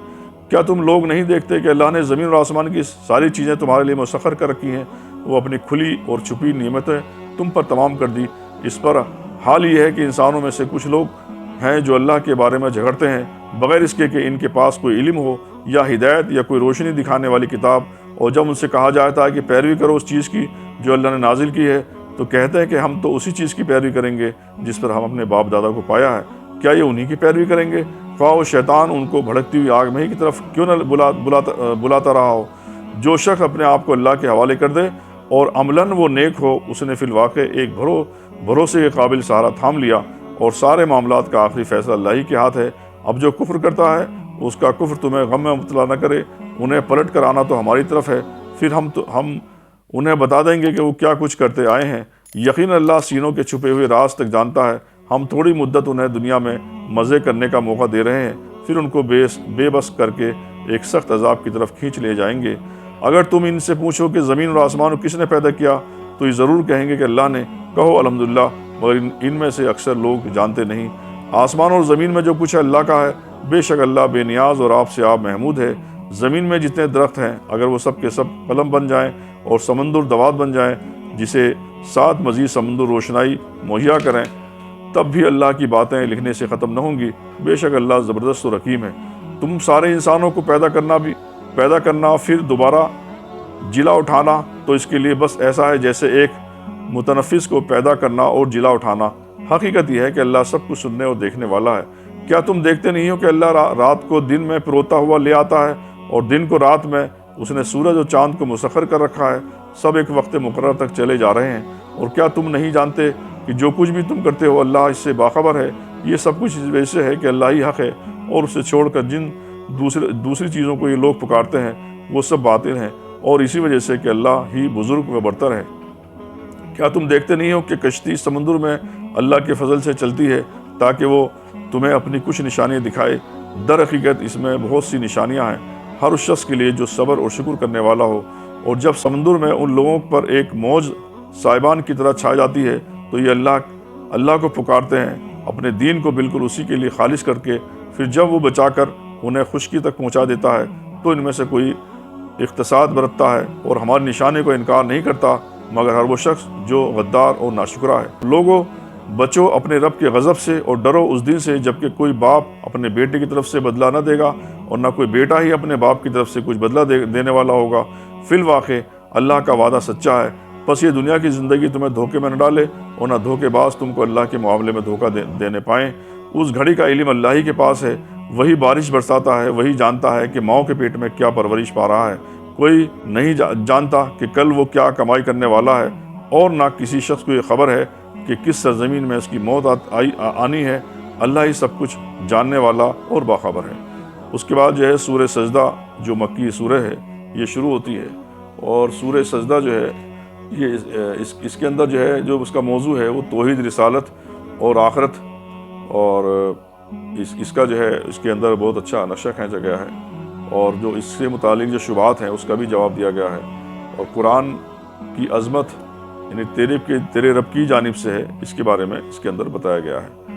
کیا تم لوگ نہیں دیکھتے کہ اللہ نے زمین اور آسمان کی ساری چیزیں تمہارے لیے مسخر کر رکھی ہیں؟ وہ اپنی کھلی اور چھپی نعمتیں تم پر تمام کر دی۔ اس پر حال یہ ہے کہ انسانوں میں سے کچھ لوگ ہیں جو اللہ کے بارے میں جھگڑتے ہیں بغیر اس کے کہ ان کے پاس کوئی علم ہو یا ہدایت یا کوئی روشنی دکھانے والی کتاب، اور جب ان سے کہا جاتا ہے کہ پیروی کرو اس چیز کی جو اللہ نے نازل کی ہے، تو کہتے ہیں کہ ہم تو اسی چیز کی پیروی کریں گے جس پر ہم اپنے باپ دادا کو پایا ہے۔ کیا یہ انہی کی پیروی کریں گے، خواہ وہ شیطان ان کو بھڑکتی ہوئی آگ میں ہی کی طرف کیوں نہ بلاتا رہا ہو؟ جو شخص اپنے آپ کو اللہ کے حوالے کر دے اور عملاً وہ نیک ہو، اس نے فی الواقع ایک بھروسے کے قابل سہارا تھام لیا، اور سارے معاملات کا آخری فیصلہ اللہ ہی کے ہاتھ ہے۔ اب جو کفر کرتا ہے اس کا کفر تمہیں غم میں مبتلا نہ کرے، انہیں پلٹ کر آنا تو ہماری طرف ہے، پھر ہم انہیں بتا دیں گے کہ وہ کیا کچھ کرتے آئے ہیں۔ یقیناً اللہ سینوں کے چھپے ہوئے راز تک جانتا ہے۔ ہم تھوڑی مدت انہیں دنیا میں مزے کرنے کا موقع دے رہے ہیں، پھر ان کو بے بس کر کے ایک سخت عذاب کی طرف کھینچ لے جائیں گے۔ اگر تم ان سے پوچھو کہ زمین اور آسمان کو کس نے پیدا کیا، تو یہ ضرور کہیں گے کہ اللہ نے۔ کہو الحمدللہ، مگر ان میں سے اکثر لوگ جانتے نہیں۔ آسمان اور زمین میں جو کچھ ہے اللہ کا ہے، بے شک اللہ بے نیاز اور آپ سے آپ محمود ہے۔ زمین میں جتنے درخت ہیں، اگر وہ سب کے سب قلم بن جائیں اور سمندر دوات بن جائیں جسے 7 مزید سمندر روشنائی مہیا کریں، تب بھی اللہ کی باتیں لکھنے سے ختم نہ ہوں گی۔ بے شک اللہ زبردست و حکیم ہے۔ تم سارے انسانوں کو پیدا کرنا پھر دوبارہ جلا اٹھانا تو اس کے لیے بس ایسا ہے جیسے ایک متنفس کو پیدا کرنا اور جلا اٹھانا۔ حقیقت یہ ہے کہ اللہ سب کچھ سننے اور دیکھنے والا ہے۔ کیا تم دیکھتے نہیں ہو کہ اللہ رات کو دن میں پروتا ہوا لے آتا ہے، اور دن کو رات میں اس نے سورج اور چاند کو مسخر کر رکھا ہے، سب ایک وقت مقرر تک چلے جا رہے ہیں۔ اور کیا تم نہیں جانتے کہ جو کچھ بھی تم کرتے ہو اللہ اس سے باخبر ہے؟ یہ سب کچھ اس وجہ سے ہے کہ اللہ ہی حق ہے، اور اسے چھوڑ کر جن دوسری چیزوں کو یہ لوگ پکارتے ہیں وہ سب باطل ہیں، اور اسی وجہ سے کہ اللہ ہی بزرگ و برتر ہے۔ کیا تم دیکھتے نہیں ہو کہ کشتی سمندر میں اللہ کے فضل سے چلتی ہے تاکہ وہ تمہیں اپنی کچھ نشانیاں دکھائے؟ در حقیقت اس میں بہت سی نشانیاں ہیں ہر اس شخص کے لیے جو صبر اور شکر کرنے والا ہو۔ اور جب سمندر میں ان لوگوں پر ایک موج سائبان کی طرح چھا جاتی ہے تو یہ اللہ کو پکارتے ہیں اپنے دین کو بالکل اسی کے لیے خالص کر کے، پھر جب وہ بچا کر انہیں خشکی تک پہنچا دیتا ہے تو ان میں سے کوئی اقتصاد برتتا ہے اور ہماری نشانی کو انکار نہیں کرتا، مگر ہر وہ شخص جو غدار اور ناشکرا ہے۔ لوگوں، بچو اپنے رب کے غضب سے اور ڈرو اس دن سے جبکہ کوئی باپ اپنے بیٹے کی طرف سے بدلہ نہ دے گا، اور نہ کوئی بیٹا ہی اپنے باپ کی طرف سے کچھ بدلہ دینے والا ہوگا۔ فی الواقع اللہ کا وعدہ سچا ہے، بس یہ دنیا کی زندگی تمہیں دھوکے میں نہ ڈالے، اور نہ دھوکے باز تم کو اللہ کے معاملے میں دھوکہ دینے پائیں۔ اس گھڑی کا علم اللہ ہی کے پاس ہے، وہی بارش برساتا ہے، وہی جانتا ہے کہ ماؤں کے پیٹ میں کیا پرورش پا رہا ہے۔ کوئی نہیں جانتا کہ کل وہ کیا کمائی کرنے والا ہے، اور نہ کسی شخص کو یہ خبر ہے کہ کس سرزمین میں اس کی موت آنی ہے۔ اللہ ہی سب کچھ جاننے والا اور باخبر ہے۔ اس کے بعد جو ہے سورہ سجدہ، جو مکی سورہ ہے، یہ شروع ہوتی ہے، اور سورہ سجدہ جو ہے یہ اس کے اندر جو ہے جو اس کا موضوع ہے وہ توحید، رسالت اور آخرت، اور اس کا جو ہے اس کے اندر بہت اچھا نقشہ کھینچا گیا ہے، اور جو اس سے متعلق جو شبہات ہیں اس کا بھی جواب دیا گیا ہے، اور قرآن کی عظمت یعنی تیرے رب کی جانب سے ہے، اس کے بارے میں اس کے اندر بتایا گیا ہے۔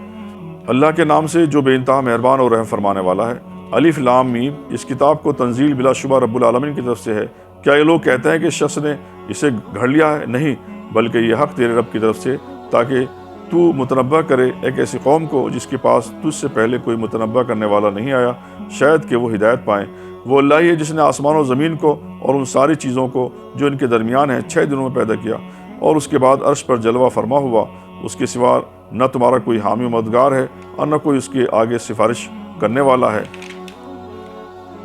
اللہ کے نام سے جو بے انتہا مہربان اور رحم فرمانے والا ہے۔ الف لام میم، اس کتاب کو تنزیل بلا شبہ رب العالمین کی طرف سے ہے۔ کیا یہ لوگ کہتے ہیں کہ شخص نے اسے گھڑ لیا ہے؟ نہیں، بلکہ یہ حق تیرے رب کی طرف سے، تاکہ تو متنبہ کرے ایک ایسی قوم کو جس کے پاس تجھ سے پہلے کوئی متنبہ کرنے والا نہیں آیا، شاید کہ وہ ہدایت پائیں۔ وہ اللہ ہی ہے جس نے آسمان و زمین کو اور ان ساری چیزوں کو جو ان کے درمیان ہیں 6 دنوں میں پیدا کیا، اور اس کے بعد عرش پر جلوہ فرما ہوا۔ اس کے سوا نہ تمہارا کوئی حامی و مددگار ہے، اور نہ کوئی اس کے آگے سفارش کرنے والا ہے۔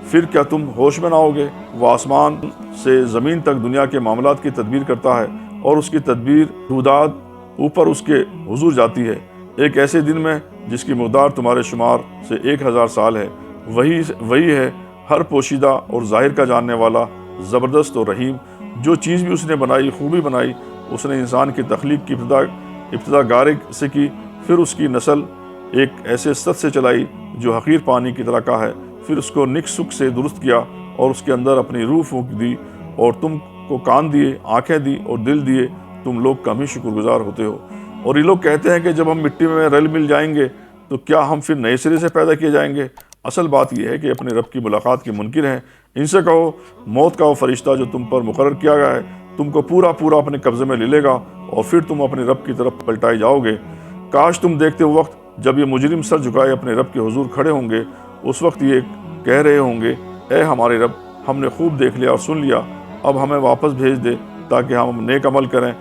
پھر کیا تم ہوش میں نہ ہوگے؟ وہ آسمان سے زمین تک دنیا کے معاملات کی تدبیر کرتا ہے، اور اس کی تدبیر روداد اوپر اس کے حضور جاتی ہے ایک ایسے دن میں جس کی مقدار تمہارے شمار سے 1000 سال ہے۔ وہی ہے ہر پوشیدہ اور ظاہر کا جاننے والا، زبردست اور رحیم۔ جو چیز بھی اس نے بنائی خوبی بنائی۔ اس نے انسان کی تخلیق کی ابتدا گارگ سے کی، پھر اس کی نسل ایک ایسے ست سے چلائی جو حقیر پانی کی طرح کا ہے، پھر اس کو نک سک سے درست کیا، اور اس کے اندر اپنی روح پھونک دی، اور تم کو کان دیے، آنکھیں دی اور دل دیے۔ تم لوگ کم ہی شکر گزار ہوتے ہو۔ اور یہ لوگ کہتے ہیں کہ جب ہم مٹی میں رل مل جائیں گے تو کیا ہم پھر نئے سرے سے پیدا کیے جائیں گے؟ اصل بات یہ ہے کہ اپنے رب کی ملاقات کے منکر ہیں۔ ان سے کہو، موت کا وہ فرشتہ جو تم پر مقرر کیا گیا ہے تم کو پورا اپنے قبضے میں لے لے گا، اور پھر تم اپنے رب کی طرف پلٹائے جاؤ گے۔ کاش تم دیکھتے ہو وقت جب یہ مجرم سر جھکائے اپنے رب کے حضور کھڑے ہوں گے، اس وقت یہ کہہ رہے ہوں گے اے ہمارے رب، ہم نے خوب دیکھ لیا اور سن لیا، اب ہمیں واپس بھیج دے تاکہ ہم نیک عمل کریں،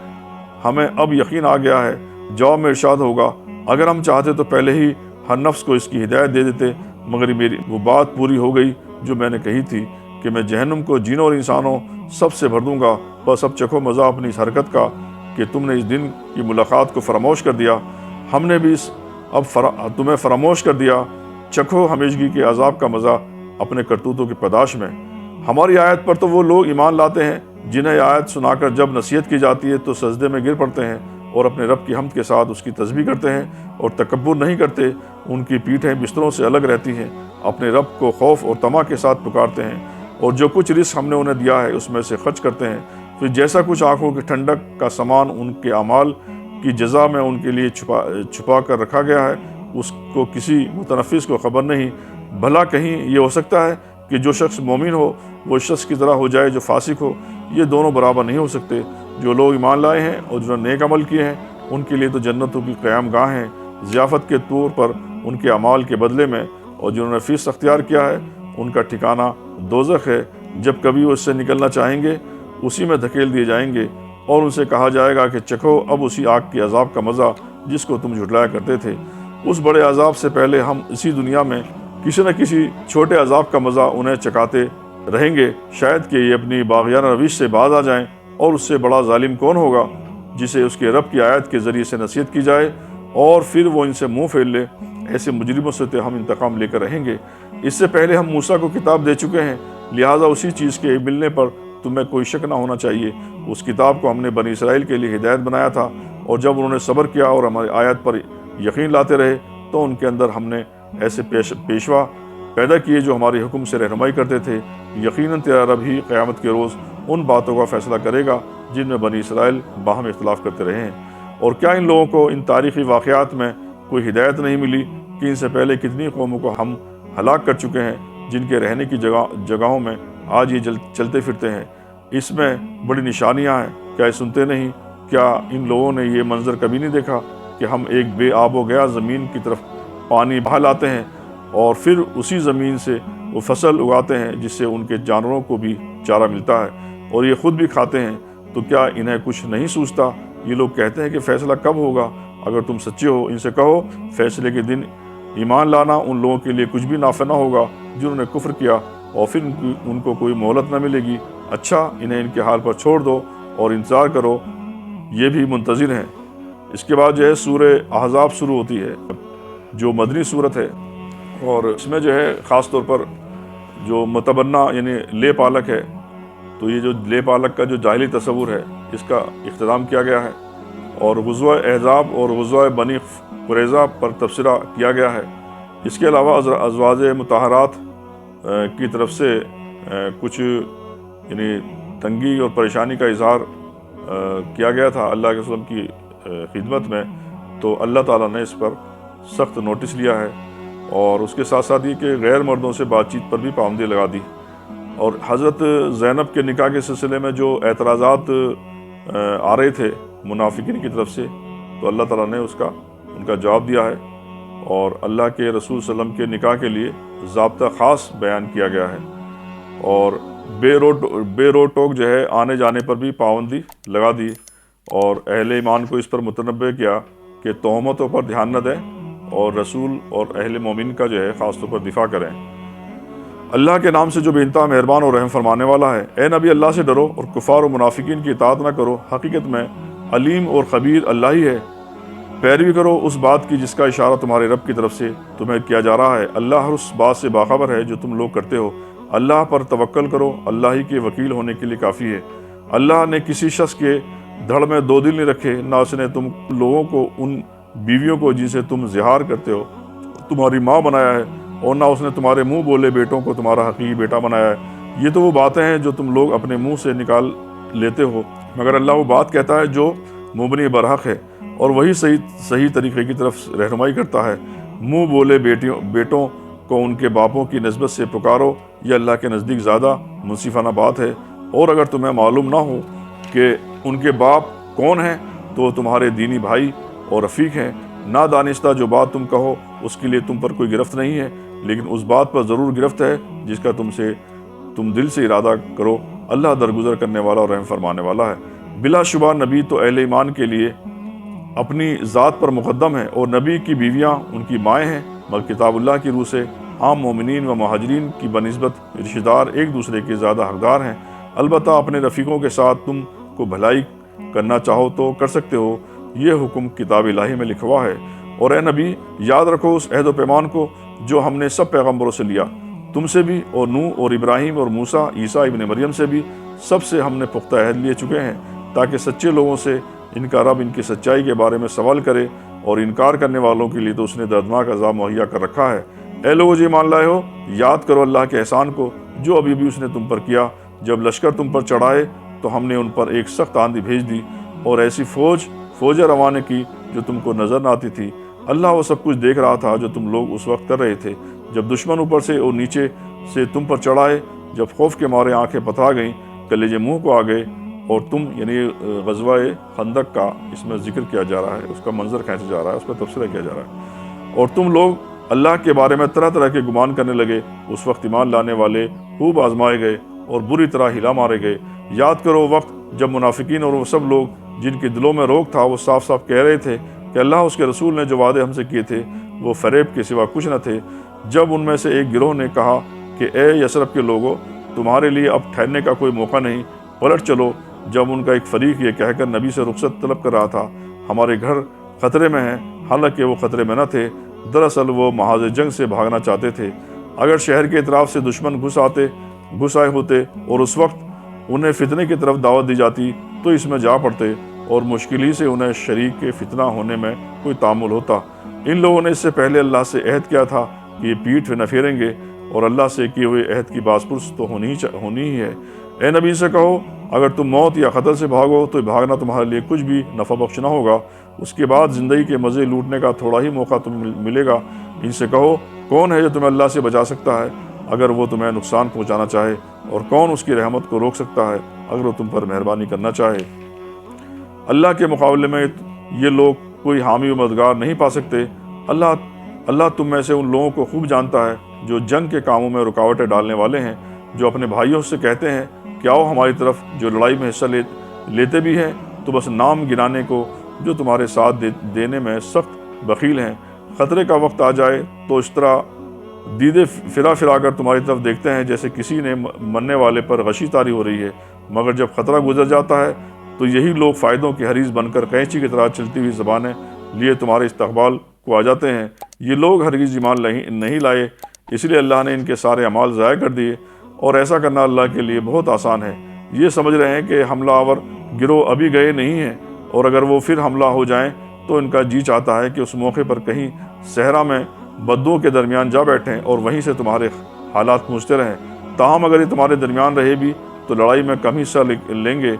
ہمیں اب یقین آ گیا ہے۔ جواب میں ارشاد ہوگا، اگر ہم چاہتے تو پہلے ہی ہر نفس کو اس کی ہدایت دے دیتے، مگر میری وہ بات پوری ہو گئی جو میں نے کہی تھی کہ میں جہنم کو جنوں اور انسانوں سب سے بھر دوں گا۔ بس اب چکھو مزہ اپنی اس حرکت کا کہ تم نے اس دن کی ملاقات کو فراموش کر دیا، ہم نے بھی اب تمہیں فراموش کر دیا، چکھو ہمیشگی کے عذاب کا مزہ اپنے کرتوتوں کی پاداش میں۔ ہماری آیت پر تو وہ لوگ ایمان لاتے ہیں جنہیں آیت سنا کر جب نصیحت کی جاتی ہے تو سجدے میں گر پڑتے ہیں اور اپنے رب کی حمد کے ساتھ اس کی تسبیح کرتے ہیں اور تکبر نہیں کرتے، ان کی پیٹھیں بستروں سے الگ رہتی ہیں، اپنے رب کو خوف اور طمع کے ساتھ پکارتے ہیں اور جو کچھ رزق ہم نے انہیں دیا ہے اس میں سے خرچ کرتے ہیں، پھر جیسا کچھ آنکھوں کی ٹھنڈک کا سامان ان کے اعمال کی جزا میں ان کے لیے چھپا کر رکھا گیا ہے، اس کو کسی متنفس کو خبر نہیں۔ بھلا کہیں یہ ہو سکتا ہے کہ جو شخص مومن ہو وہ شخص کی طرح ہو جائے جو فاسق ہو؟ یہ دونوں برابر نہیں ہو سکتے۔ جو لوگ ایمان لائے ہیں اور جنہوں نے نیک عمل کیے ہیں ان کے لیے تو جنتوں کی قیام گاہ ہیں ضیافت کے طور پر ان کے اعمال کے بدلے میں، اور جنہوں نے فسق اختیار کیا ہے ان کا ٹھکانہ دوزخ ہے، جب کبھی وہ اس سے نکلنا چاہیں گے اسی میں دھکیل دیے جائیں گے اور ان سے کہا جائے گا کہ چکھو اب اسی آگ کے عذاب کا مزہ جس کو تم جھٹلایا کرتے تھے۔ اس بڑے عذاب سے پہلے ہم اسی دنیا میں کسی نہ کسی چھوٹے عذاب کا مزہ انہیں چکھاتے رہیں گے، شاید کہ یہ اپنی باغیانہ روش سے باز آ جائیں۔ اور اس سے بڑا ظالم کون ہوگا جسے اس کے رب کی آیت کے ذریعے سے نصیحت کی جائے اور پھر وہ ان سے منہ پھیر لے؟ ایسے مجرموں سے تو ہم انتقام لے کر رہیں گے۔ اس سے پہلے ہم موسیٰ کو کتاب دے چکے ہیں، لہٰذا اسی چیز کے ملنے پر تمہیں کوئی شک نہ ہونا چاہیے۔ اس کتاب کو ہم نے بنی اسرائیل کے لیے ہدایت بنایا تھا، اور جب انہوں نے صبر کیا اور ہماری آیت پر یقین لاتے رہے تو ان کے اندر ہم نے ایسے پیشوا پیدا کیے جو ہمارے حکم سے رہنمائی کرتے تھے۔ یقیناً تیرا رب ہی قیامت کے روز ان باتوں کا فیصلہ کرے گا جن میں بنی اسرائیل باہم اختلاف کرتے رہے ہیں۔ اور کیا ان لوگوں کو ان تاریخی واقعات میں کوئی ہدایت نہیں ملی کہ ان سے پہلے کتنی قوموں کو ہم ہلاک کر چکے ہیں جن کے رہنے کی جگہوں میں آج یہ چلتے پھرتے ہیں؟ اس میں بڑی نشانیاں ہیں، کیا یہ سنتے نہیں؟ کیا ان لوگوں نے یہ منظر کبھی نہیں دیکھا کہ ہم ایک بے آب و گیا زمین کی طرف پانی بہا لاتے ہیں اور پھر اسی زمین سے وہ فصل اگاتے ہیں جس سے ان کے جانوروں کو بھی چارہ ملتا ہے اور یہ خود بھی کھاتے ہیں؟ تو کیا انہیں کچھ نہیں سوچتا؟ یہ لوگ کہتے ہیں کہ فیصلہ کب ہوگا؟ اگر تم سچے ہو ان سے کہو فیصلے کے دن ایمان لانا ان لوگوں کے لیے کچھ بھی نافع نہ ہوگا جنہوں نے کفر کیا، اور پھر ان کو کوئی مہلت نہ ملے گی۔ اچھا انہیں ان کے حال پر چھوڑ دو اور انتظار کرو، یہ بھی منتظر ہیں۔ اس کے بعد جو ہے سورہ احزاب شروع ہوتی ہے جو مدنی صورت ہے، اور اس میں جو ہے خاص طور پر جو متبنہ یعنی لے پالک ہے، تو یہ جو لے پالک کا جو جاہلی تصور ہے اس کا اختتام کیا گیا ہے، اور غزوہ احزاب اور غزوہ بنی قریظہ پر تبصرہ کیا گیا ہے۔ اس کے علاوہ ازواج مطہرات کی طرف سے کچھ یعنی تنگی اور پریشانی کا اظہار کیا گیا تھا اللہ کے رسول کی خدمت میں، تو اللہ تعالیٰ نے اس پر سخت نوٹس لیا ہے، اور اس کے ساتھ ساتھ یہ کہ غیر مردوں سے بات چیت پر بھی پابندی لگا دی۔ اور حضرت زینب کے نکاح کے سلسلے میں جو اعتراضات آ رہے تھے منافقین کی طرف سے، تو اللہ تعالیٰ نے ان کا جواب دیا ہے، اور اللہ کے رسول صلی اللہ علیہ وسلم کے نکاح کے لیے ضابطہ خاص بیان کیا گیا ہے، اور بے رو ٹوک جو ہے آنے جانے پر بھی پابندی لگا دی، اور اہل ایمان کو اس پر متنبہ کیا کہ تہمتوں پر دھیان نہ دیں اور رسول اور اہل مومن کا جو ہے خاص طور پر دفاع کریں۔ اللہ کے نام سے جو بے انتہا مہربان اور رحم فرمانے والا ہے، اے نبی اللہ سے ڈرو اور کفار و منافقین کی اطاعت نہ کرو، حقیقت میں علیم اور خبیر اللہ ہی ہے۔ پیروی کرو اس بات کی جس کا اشارہ تمہارے رب کی طرف سے تمہیں کیا جا رہا ہے، اللہ ہر اس بات سے باخبر ہے جو تم لوگ کرتے ہو۔ اللہ پر توکل کرو، اللہ ہی کے وکیل ہونے کے لیے کافی ہے۔ اللہ نے کسی شخص کے دھڑ میں دو دل نہیں رکھے، نہ اس نے تم لوگوں کو ان بیویوں کو جن سے تم زہار کرتے ہو تمہاری ماں بنایا ہے، اور نہ اس نے تمہارے منہ بولے بیٹوں کو تمہارا حقیقی بیٹا بنایا ہے۔ یہ تو وہ باتیں ہیں جو تم لوگ اپنے منہ سے نکال لیتے ہو، مگر اللہ وہ بات کہتا ہے جو مبنی برحق ہے، اور وہی صحیح طریقے کی طرف رہنمائی کرتا ہے۔ منہ بولے بیٹوں کو ان کے باپوں کی نسبت سے پکارو، یہ اللہ کے نزدیک زیادہ منصفانہ بات ہے۔ اور اگر تمہیں معلوم نہ ہو کہ ان کے باپ کون ہیں تو وہ تمہارے دینی بھائی اور رفیق ہیں۔ نہ دانستہ جو بات تم کہو اس کے لیے تم پر کوئی گرفت نہیں ہے، لیکن اس بات پر ضرور گرفت ہے جس کا تم سے تم دل سے ارادہ کرو، اللہ درگزر کرنے والا اور رحم فرمانے والا ہے۔ بلا شبہ نبی تو اہل ایمان کے لیے اپنی ذات پر مقدم ہے، اور نبی کی بیویاں ان کی مائیں ہیں، مگر کتاب اللہ کی روح سے عام مومنین و مہاجرین کی بنسبت رشتہ دار ایک دوسرے کے زیادہ حقدار ہیں۔ البتہ اپنے رفیقوں کے ساتھ تم کو بھلائی کرنا چاہو تو کر سکتے ہو، یہ حکم کتاب الہی میں لکھا ہوا ہے۔ اور اے نبی، یاد رکھو اس عہد و پیمان کو جو ہم نے سب پیغمبروں سے لیا، تم سے بھی، اور نوح اور ابراہیم اور موسیٰ، عیسیٰ ابن مریم سے بھی، سب سے ہم نے پختہ عہد لیے چکے ہیں، تاکہ سچے لوگوں سے ان کا رب ان کی سچائی کے بارے میں سوال کرے، اور انکار کرنے والوں کے لیے تو اس نے دردناک عذاب مہیا کر رکھا ہے۔ اے لوگو جو ایمان لائے ہو، یاد کرو اللہ کے احسان کو جو ابھی بھی اس نے تم پر کیا۔ جب لشکر تم پر چڑھائے تو ہم نے ان پر ایک سخت آندھی بھیج دی، اور ایسی فوجیں روانہ کی جو تم کو نظر نہ آتی تھی۔ اللہ وہ سب کچھ دیکھ رہا تھا جو تم لوگ اس وقت کر رہے تھے، جب دشمن اوپر سے اور نیچے سے تم پر چڑھائے، جب خوف کے مارے آنکھیں پتھرا گئیں، کلیجے منہ کو آ گئے، اور تم، یعنی غزوہ خندق کا اس میں ذکر کیا جا رہا ہے، اس کا منظر کھینچا جا رہا ہے، اس پر تبصرہ کیا جا رہا ہے، اور تم لوگ اللہ کے بارے میں طرح طرح کے گمان کرنے لگے۔ اس وقت ایمان لانے والے خوب آزمائے گئے اور بری طرح ہلا مارے گئے۔ یاد کرو وقت جب منافقین اور وہ سب لوگ جن کے دلوں میں روگ تھا وہ صاف صاف کہہ رہے تھے کہ اللہ اس کے رسول نے جو وعدے ہم سے کیے تھے وہ فریب کے سوا کچھ نہ تھے۔ جب ان میں سے ایک گروہ نے کہا کہ اے یثرب کے لوگوں، تمہارے لیے اب ٹھہرنے کا کوئی موقع نہیں، پلٹ چلو، جب ان کا ایک فریق یہ کہہ کر نبی سے رخصت طلب کر رہا تھا ہمارے گھر خطرے میں ہیں، حالانکہ وہ خطرے میں نہ تھے، دراصل وہ محاذ جنگ سے بھاگنا چاہتے تھے۔ اگر شہر کے اطراف سے دشمن گھس آئے ہوتے اور اس وقت انہیں فتنے کی طرف دعوت دی جاتی تو اس میں جا پڑتے، اور مشکل ہی سے انہیں شریک کے فتنہ ہونے میں کوئی تعامل ہوتا۔ ان لوگوں نے اس سے پہلے اللہ سے عہد کیا تھا کہ یہ پیٹھ نہ پھیریں گے، اور اللہ سے کیے ہوئے عہد کی باز پرس تو ہونی ہی ہے۔ اے نبی سے کہو، اگر تم موت یا خطر سے بھاگو تو بھاگنا تمہارے لیے کچھ بھی نفع بخش نہ ہوگا، اس کے بعد زندگی کے مزے لوٹنے کا تھوڑا ہی موقع تمہیں ملے گا۔ ان سے کہو، کون ہے جو تمہیں اللہ سے بچا سکتا ہے اگر وہ تمہیں نقصان پہنچانا چاہے، اور کون اس کی رحمت کو روک سکتا ہے اگر وہ تم پر مہربانی کرنا چاہے۔ اللہ کے مقابلے میں یہ لوگ کوئی حامی و مددگار نہیں پا سکتے۔ اللہ تم میں سے ان لوگوں کو خوب جانتا ہے جو جنگ کے کاموں میں رکاوٹیں ڈالنے والے ہیں، جو اپنے بھائیوں سے کہتے ہیں کہ آؤ ہماری طرف، جو لڑائی میں حصہ لیتے بھی ہیں تو بس نام گرانے کو، جو تمہارے ساتھ دینے میں سخت بخیل ہیں۔ خطرے کا وقت آ جائے تو اس طرح دیدے پھرا کر تمہاری طرف دیکھتے ہیں جیسے کسی نے مرنے والے پر غشی طاری ہو رہی ہے، مگر جب خطرہ گزر جاتا ہے تو یہی لوگ فائدوں کے حریص بن کر قینچی کی طرح چلتی ہوئی زبانیں لیے تمہارے استقبال کو آ جاتے ہیں۔ یہ لوگ ہرگز ایمان نہیں لائے، اس لیے اللہ نے ان کے سارے اعمال ضائع کر دیے، اور ایسا کرنا اللہ کے لیے بہت آسان ہے۔ یہ سمجھ رہے ہیں کہ حملہ آور گروہ ابھی گئے نہیں ہیں، اور اگر وہ پھر حملہ ہو جائیں تو ان کا جی چاہتا ہے کہ اس موقع پر کہیں صحرا میں بدوؤں کے درمیان جا بیٹھیں اور وہیں سے تمہارے حالات پوچھتے رہیں۔ تاہم اگر یہ تمہارے درمیان رہے بھی تو لڑائی میں کم حصہ لیں گے۔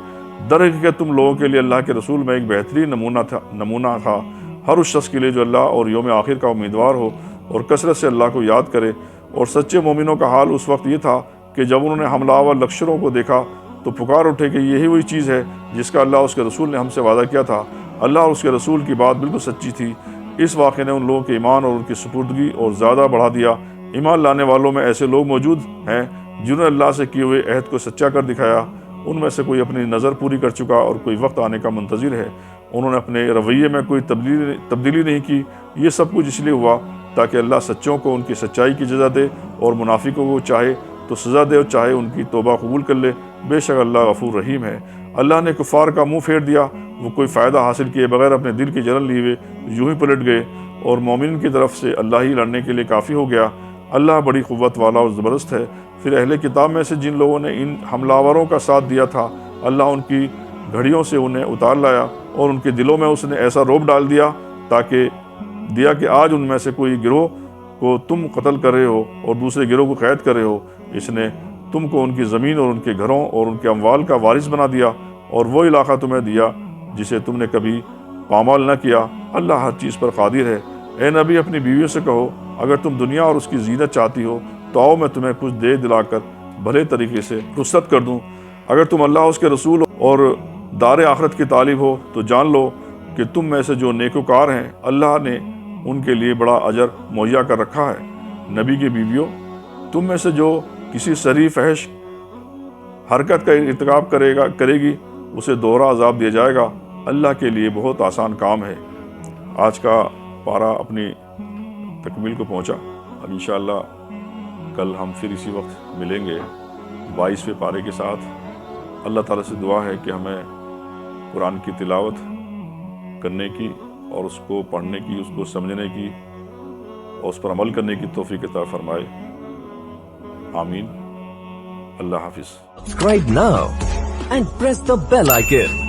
در حقیقت تم لوگوں کے لیے اللہ کے رسول میں ایک بہترین نمونہ تھا، ہر اس شخص کے لیے جو اللہ اور یوم آخر کا امیدوار ہو اور کثرت سے اللہ کو یاد کرے۔ اور سچے مومنوں کا حال اس وقت یہ تھا کہ جب انہوں نے حملہ آور لشکروں کو دیکھا تو پکار اٹھے کہ یہی وہی چیز ہے جس کا اللہ اس کے رسول نے ہم سے وعدہ کیا تھا۔ اللہ اور اس کے رسول کی بات بالکل سچی تھی۔ اس واقعے نے ان لوگوں کے ایمان اور ان کی سپردگی اور زیادہ بڑھا دیا۔ ایمان لانے والوں میں ایسے لوگ موجود ہیں جنہوں نے اللہ سے کیے ہوئے عہد کو سچا کر دکھایا۔ ان میں سے کوئی اپنی نظر پوری کر چکا اور کوئی وقت آنے کا منتظر ہے۔ انہوں نے اپنے رویے میں کوئی تبدیلی نہیں کی۔ یہ سب کچھ اس لیے ہوا تاکہ اللہ سچوں کو ان کی سچائی کی جزا دے، اور منافقوں کو چاہے تو سزا دے اور چاہے ان کی توبہ قبول کر لے۔ بے شک اللہ غفور رحیم ہے۔ اللہ نے کفار کا منہ پھیر دیا، وہ کوئی فائدہ حاصل کیے بغیر اپنے دل کی جلن لیے یوں ہی پلٹ گئے، اور مومن کی طرف سے اللہ ہی لڑنے کے لیے کافی ہو گیا۔ اللہ بڑی قوت والا اور زبردست ہے۔ پھر اہل کتاب میں سے جن لوگوں نے ان حملہ آوروں کا ساتھ دیا تھا، اللہ ان کی گھڑیوں سے انہیں اتار لایا، اور ان کے دلوں میں اس نے ایسا رعب ڈال دیا کہ آج ان میں سے کوئی گروہ کو تم قتل کر رہے ہو اور دوسرے گروہ کو قید کر رہے ہو۔ اس نے تم کو ان کی زمین اور ان کے گھروں اور ان کے اموال کا وارث بنا دیا، اور وہ علاقہ تمہیں دیا جسے تم نے کبھی پامال نہ کیا۔ اللہ ہر چیز پر قادر ہے۔ اے نبی، اپنی بیویوں سے کہو، اگر تم دنیا اور اس کی زینت چاہتی ہو تو آؤ میں تمہیں کچھ دے دلا کر بھلے طریقے سے رخصت کر دوں۔ اگر تم اللہ اس کے رسول اور دار آخرت کی طالب ہو تو جان لو کہ تم میں سے جو نیکوکار ہیں اللہ نے ان کے لیے بڑا اجر مہیا کر رکھا ہے۔ نبی کی بیویوں، تم میں سے جو کسی سری فحش حرکت کا ارتکاب کرے گی اسے دوہرا عذاب دیا جائے گا۔ اللہ کے لیے بہت آسان کام ہے۔ آج کا پارہ اپنی تکمیل کو پہنچا۔ اب انشاءاللہ کل ہم پھر اسی وقت ملیں گے 22ویں پارے کے ساتھ۔ اللہ تعالیٰ سے دعا ہے کہ ہمیں قرآن کی تلاوت کرنے کی اور اس کو پڑھنے کی، اس کو سمجھنے کی اور اس پر عمل کرنے کی توفیق عطا فرمائے۔ آمین۔ اللہ حافظ۔ Subscribe now and press the bell icon.